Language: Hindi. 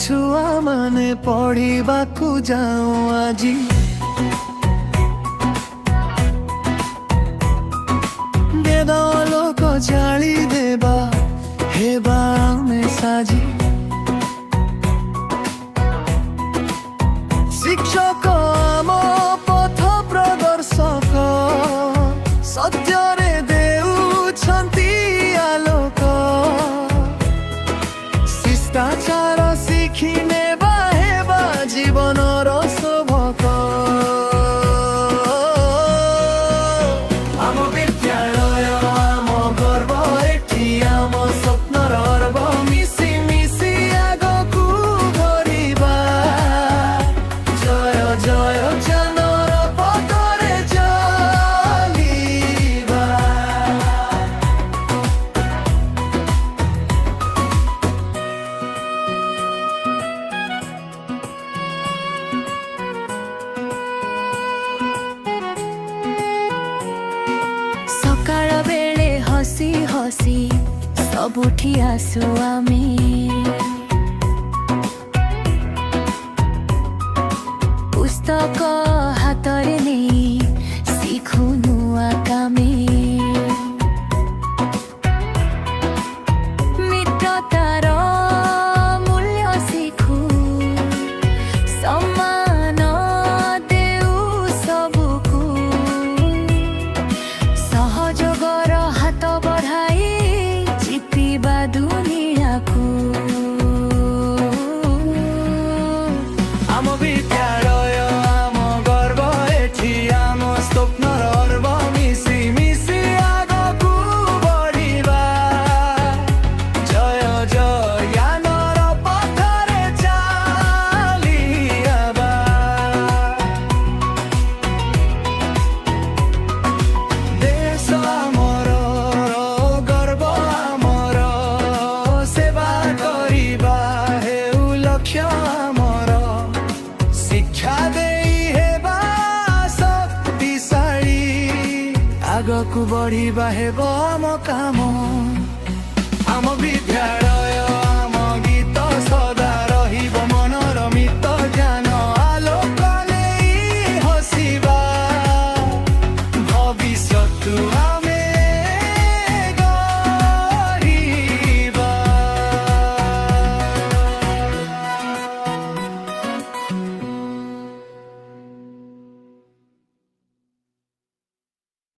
छुआ माने पढ़िबाकु जाऊं आजी वेद लोक जाली देबा हेबा आमे साजी शिक्षक आम पथ प्रदर्शक सत्यरे देउछन्ति आलोक शिष्टाचार शिखिने हेबा जीवनर शोभक आम विद्यालय आम गर्व एठी आम स्वप्नर अर्व मिसी मिसी आगकु बढिबा जय जय जानर पथरे चलिबा सकाळ बेले हसी हसी सबुठी आसु आमे पुस्तक हातरे नहीं शिखु नुआ कामे मित्रतार मूल्य शिखु सम्मान देउ सबुकु सहयोगर हात बढाई जितिबा दुनियाकु आम विद्यालय आम गर्व एठी आम स्वप्नर अर्व मिसी मिसी आगकु बढिबा जय जय ज्ञानर पथरे चलिबा देश आमर गर्व आमर सेवा करिबा हेउ लक्ष्य आमर शिक्षा देई हेबा शक्तिशाली आगकु बढिबा हेब आम काम आम विद्यालय